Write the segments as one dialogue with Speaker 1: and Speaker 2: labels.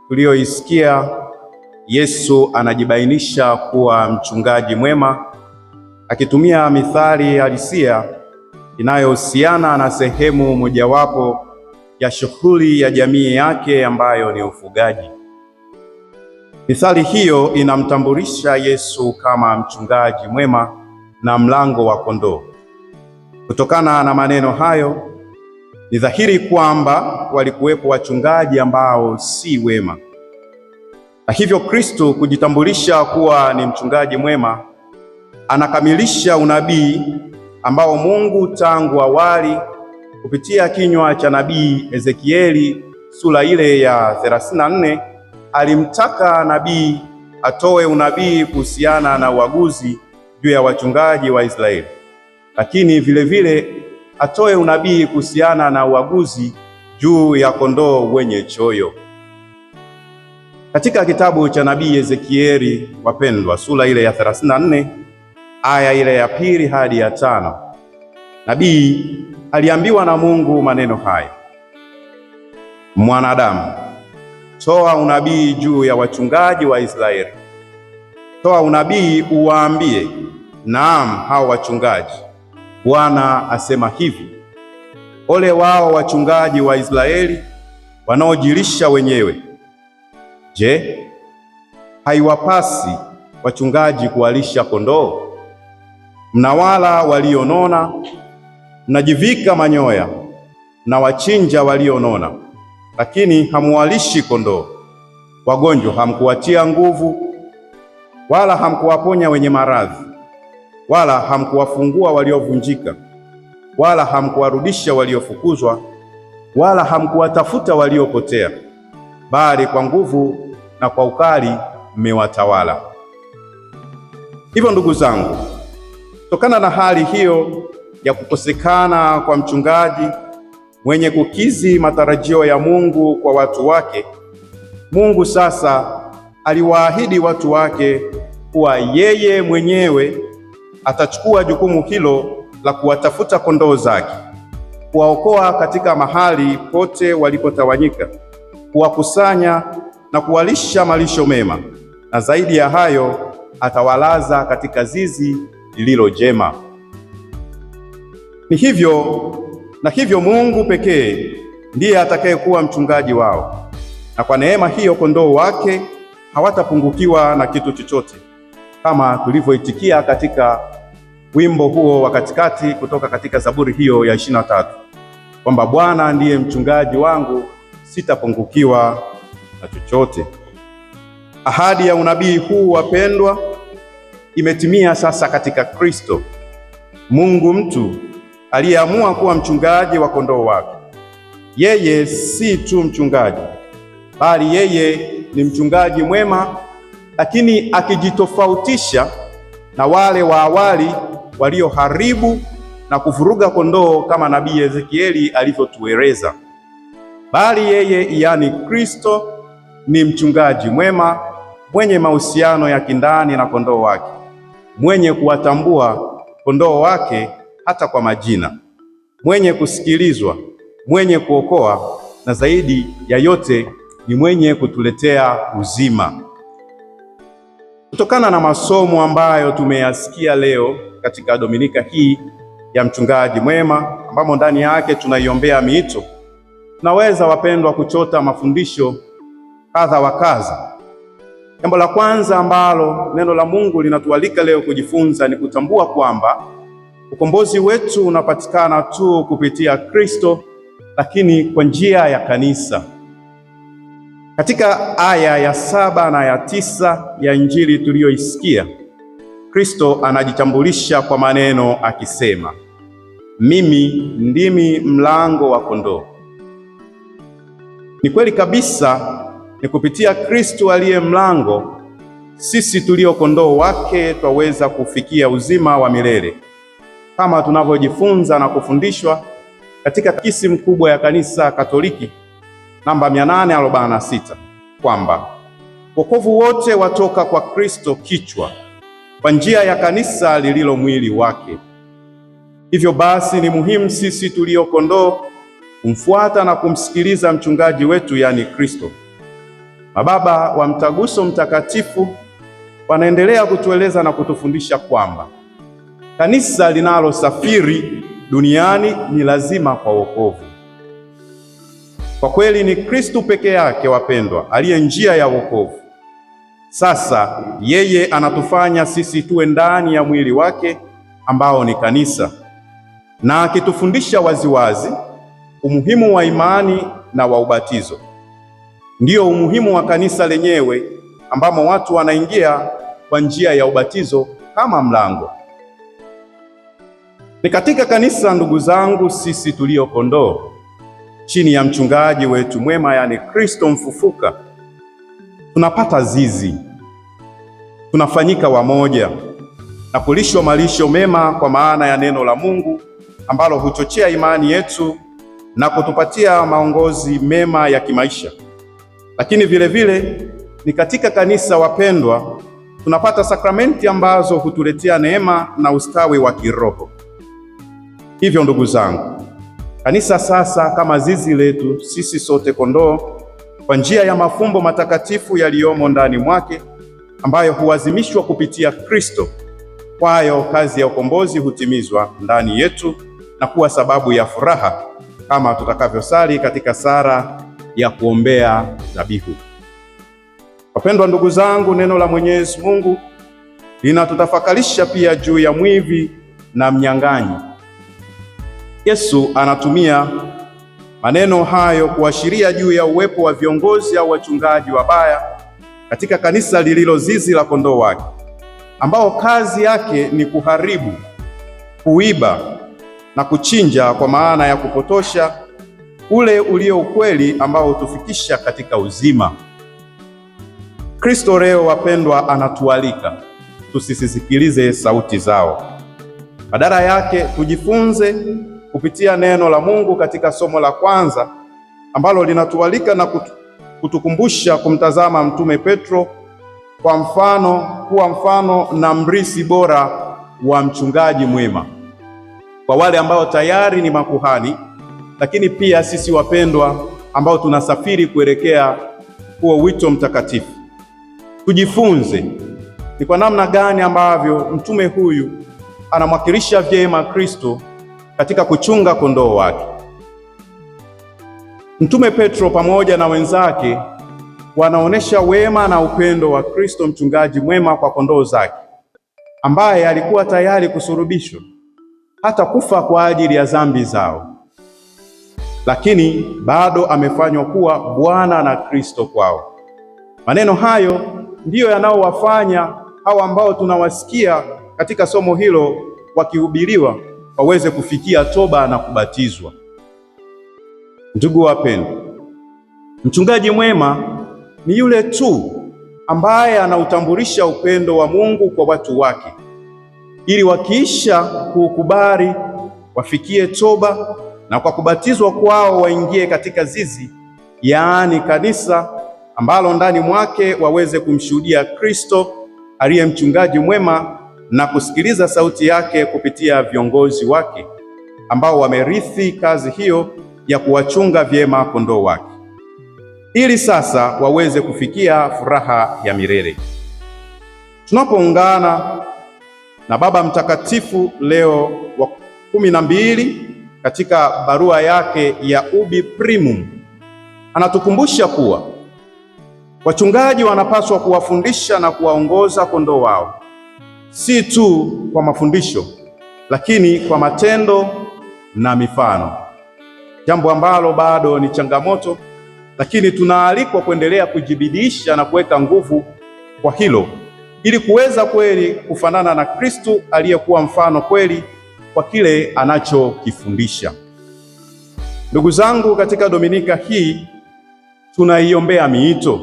Speaker 1: Tuliyoisikia, Yesu anajibainisha kuwa mchungaji mwema akitumia mithali halisia inayohusiana na sehemu mojawapo ya shughuli ya jamii yake ambayo ni ufugaji. Mithali hiyo inamtambulisha Yesu kama mchungaji mwema na mlango wa kondoo. Kutokana na maneno hayo, ni dhahiri kwamba walikuwepo wachungaji ambao si wema. Na hivyo Kristo kujitambulisha kuwa ni mchungaji mwema, anakamilisha unabii ambao Mungu tangu awali kupitia kinywa cha nabii Ezekieli sura ile ya 34 alimtaka nabii atoe unabii kuhusiana na uaguzi juu ya wachungaji wa Israeli, lakini vile atoe unabii kuhusiana na uaguzi juu ya kondoo wenye choyo. Katika kitabu cha nabii Ezekieli, wapendwa, sura ile ya 34 aya ile ya 2 hadi ya 5, nabii aliambiwa na Mungu maneno haya: mwanadamu, toa unabii juu ya wachungaji wa Israeli. Toa unabii uwaambie, naam, hao wachungaji, Bwana asema hivi: ole wao wachungaji wa Israeli wanaojilisha wenyewe. Je, haiwapasi wachungaji kuwalisha kondoo? Mnawala walionona, mnajivika manyoya, na wachinja walionona, lakini hamuwalishi kondoo. Wagonjwa hamkuwatia nguvu, wala hamkuwaponya wenye maradhi, wala hamkuwafungua waliovunjika, wala hamkuwarudisha waliofukuzwa, wala hamkuwatafuta waliopotea, bali kwa nguvu na kwa ukali mmewatawala. Hivyo ndugu zangu, kutokana na hali hiyo ya kukosekana kwa mchungaji mwenye kukizi matarajio ya Mungu kwa watu wake, Mungu sasa aliwaahidi watu wake kuwa yeye mwenyewe atachukua jukumu hilo la kuwatafuta kondoo zake, kuwaokoa katika mahali pote walipotawanyika, kuwakusanya na kuwalisha malisho mema, na zaidi ya hayo atawalaza katika zizi lililo jema. Hivyo Mungu pekee ndiye atakayekuwa mchungaji wao, na kwa neema hiyo kondoo wake hawatapungukiwa na kitu chochote, kama tulivyoitikia katika wimbo huo wa katikati kutoka katika Zaburi hiyo ya 23 kwamba Bwana ndiye mchungaji wangu, sitapungukiwa na chochote. Ahadi ya unabii huu, wapendwa, imetimia sasa katika Kristo, Mungu mtu aliyeamua kuwa mchungaji wa kondoo wake. Yeye si tu mchungaji, bali yeye ni mchungaji mwema, lakini akijitofautisha na wale wa awali walioharibu na kuvuruga kondoo kama nabii Ezekieli alivyotueleza. Bali yeye, yaani Kristo, ni mchungaji mwema mwenye mahusiano ya kindani na kondoo wake, mwenye kuwatambua kondoo wake hata kwa majina, mwenye kusikilizwa, mwenye kuokoa, na zaidi ya yote ni mwenye kutuletea uzima. Kutokana na masomo ambayo tumeyasikia leo katika Dominika hii ya mchungaji mwema, ambamo ndani yake tunaiombea miito, tunaweza, wapendwa, kuchota mafundisho kadha wa kadha. Jambo la kwanza ambalo neno la Mungu linatualika leo kujifunza ni kutambua kwamba ukombozi wetu unapatikana tu kupitia Kristo, lakini kwa njia ya kanisa. Katika aya ya 7 na ya 9 ya Injili tuliyoisikia, Kristo anajitambulisha kwa maneno akisema, mimi ndimi mlango wa kondoo. Ni kweli kabisa, ni kupitia Kristo aliye mlango sisi tulio kondoo wake twaweza kufikia uzima wa milele, kama tunavyojifunza na kufundishwa katika Katekisimu kubwa ya Kanisa Katoliki namba 846 kwamba wokovu wote watoka kwa Kristo kichwa, kwa njia ya kanisa lililo mwili wake. Hivyo basi ni muhimu sisi tulio kondoo kumfuata na kumsikiliza mchungaji wetu, yani Kristo. Mababa wa Mtaguso Mtakatifu wanaendelea kutueleza na kutufundisha kwamba kanisa linalosafiri duniani ni lazima kwa wokovu. Kwa kweli ni Kristo peke yake, wapendwa, aliye njia ya wokovu. Sasa yeye anatufanya sisi tuwe ndani ya mwili wake ambao ni kanisa, na akitufundisha waziwazi umuhimu wa imani na wa ubatizo. Ndiyo umuhimu wa kanisa lenyewe, ambamo watu wanaingia kwa njia ya ubatizo kama mlango. Ni katika kanisa, ndugu zangu, sisi tulio kondoo chini ya mchungaji wetu mwema, yani Kristo mfufuka, tunapata zizi, tunafanyika wamoja na kulishwa malisho mema kwa maana ya neno la Mungu ambalo huchochea imani yetu na kutupatia maongozi mema ya kimaisha. Lakini vile vile ni katika kanisa, wapendwa, tunapata sakramenti ambazo hutuletea neema na ustawi wa kiroho. Hivyo ndugu zangu, kanisa sasa kama zizi letu sisi sote kondoo, kwa njia ya mafumbo matakatifu yaliyomo ndani mwake, ambayo huazimishwa kupitia Kristo, kwayo kazi ya ukombozi hutimizwa ndani yetu na kuwa sababu ya furaha, kama tutakavyosali katika sala ya kuombea dhabihu. Wapendwa ndugu zangu, neno la Mwenyezi Mungu linatutafakarisha pia juu ya mwivi na mnyang'anyi. Yesu anatumia maneno hayo kuashiria juu ya uwepo wa viongozi au wachungaji wabaya katika kanisa lililo zizi la kondoo wake, ambao kazi yake ni kuharibu, kuiba na kuchinja, kwa maana ya kupotosha ule ulio ukweli ambao hutufikisha katika uzima. Kristo leo, wapendwa, anatualika tusisikilize sauti zao. Badala yake tujifunze kupitia neno la Mungu katika somo la kwanza, ambalo linatualika na kutukumbusha kumtazama Mtume Petro kwa mfano, kuwa mfano na mrisi bora wa mchungaji mwema kwa wale ambao tayari ni makuhani, lakini pia sisi wapendwa ambao tunasafiri kuelekea huo wito mtakatifu. Tujifunze ni kwa namna gani ambavyo mtume huyu anamwakilisha vyema Kristo katika kuchunga kondoo wake. Mtume Petro pamoja na wenzake wanaonesha wema na upendo wa Kristo mchungaji mwema kwa kondoo zake, ambaye alikuwa tayari kusulubishwa hata kufa kwa ajili ya dhambi zao, lakini bado amefanywa kuwa Bwana na Kristo kwao. Maneno hayo ndiyo yanaowafanya hao ambao tunawasikia katika somo hilo wakihubiriwa waweze kufikia toba na kubatizwa. Ndugu wapendwa, mchungaji mwema ni yule tu ambaye anautambulisha upendo wa Mungu kwa watu wake, ili wakiisha kuukubali wafikie toba na kwa kubatizwa kwao waingie katika zizi, yaani kanisa, ambalo ndani mwake waweze kumshuhudia Kristo aliye mchungaji mwema na kusikiliza sauti yake kupitia viongozi wake ambao wamerithi kazi hiyo ya kuwachunga vyema kondoo wake, ili sasa waweze kufikia furaha ya milele. Tunapoungana na Baba Mtakatifu Leo wa 12 katika barua yake ya Ubi Primum, anatukumbusha kuwa wachungaji wanapaswa kuwafundisha na kuwaongoza kondoo wao, si tu kwa mafundisho, lakini kwa matendo na mifano, jambo ambalo bado ni changamoto, lakini tunaalikwa kuendelea kujibidiisha na kuweka nguvu kwa hilo, ili kuweza kweli kufanana na Kristo aliyekuwa mfano kweli kwa kile anachokifundisha. Ndugu zangu, katika Dominika hii tunaiombea miito.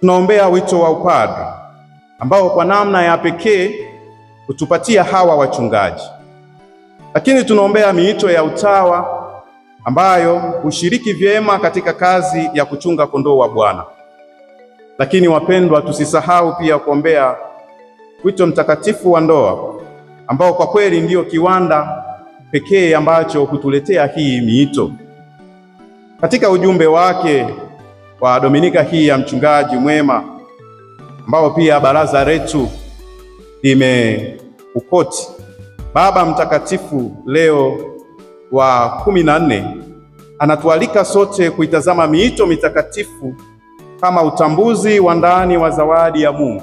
Speaker 1: Tunaombea wito wa upadre ambao kwa namna ya pekee hutupatia hawa wachungaji, lakini tunaombea miito ya utawa ambayo hushiriki vyema katika kazi ya kuchunga kondoo wa Bwana. Lakini wapendwa, tusisahau pia kuombea wito mtakatifu wa ndoa ambao kwa kweli ndiyo kiwanda pekee ambacho hutuletea hii miito. Katika ujumbe wake wa Dominika hii ya mchungaji mwema, ambao pia baraza letu limeukoti, Baba Mtakatifu Leo wa 14 anatualika sote kuitazama miito mitakatifu kama utambuzi wa ndani wa zawadi ya Mungu,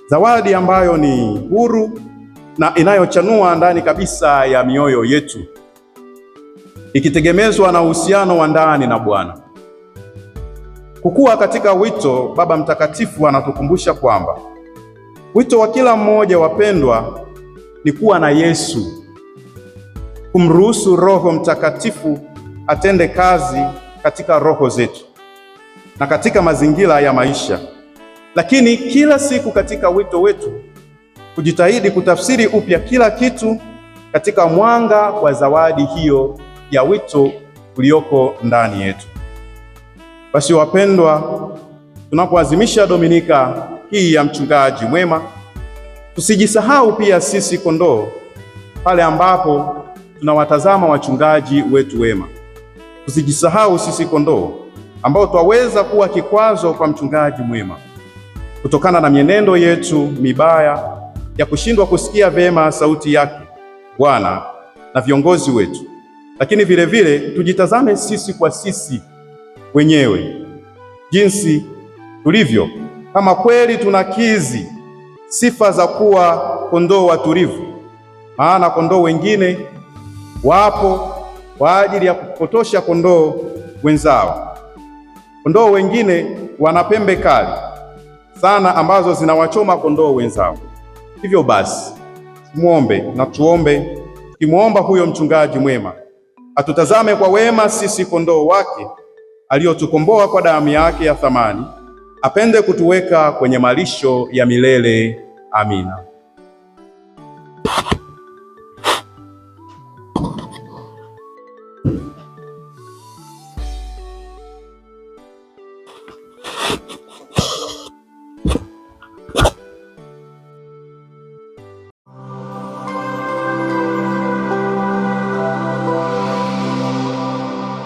Speaker 1: zawadi ambayo ni huru na inayochanua ndani kabisa ya mioyo yetu, ikitegemezwa na uhusiano wa ndani na Bwana. Kukua katika wito, Baba Mtakatifu anatukumbusha kwamba wito wa kila mmoja, wapendwa, ni kuwa na Yesu, kumruhusu Roho Mtakatifu atende kazi katika roho zetu na katika mazingira ya maisha. Lakini kila siku katika wito wetu kujitahidi kutafsiri upya kila kitu katika mwanga wa zawadi hiyo ya wito ulioko ndani yetu. Basi wapendwa, tunapoadhimisha Dominika hii ya mchungaji mwema, tusijisahau pia sisi kondoo pale ambapo tunawatazama wachungaji wetu wema. Tusijisahau sisi kondoo ambao twaweza kuwa kikwazo kwa mchungaji mwema kutokana na mienendo yetu mibaya ya kushindwa kusikia vema sauti yake Bwana na viongozi wetu. Lakini vile vile tujitazame sisi kwa sisi wenyewe, jinsi tulivyo, kama kweli tunakizi sifa za kuwa kondoo watulivu. Maana kondoo wengine wapo kwa ajili ya kupotosha kondoo wenzao. Kondoo wengine wana pembe kali sana ambazo zinawachoma kondoo wenzao. Hivyo basi, muombe na tuombe, tukimwomba huyo mchungaji mwema atutazame kwa wema sisi kondoo wake aliyotukomboa kwa damu yake ya thamani, apende kutuweka kwenye malisho ya milele. Amina.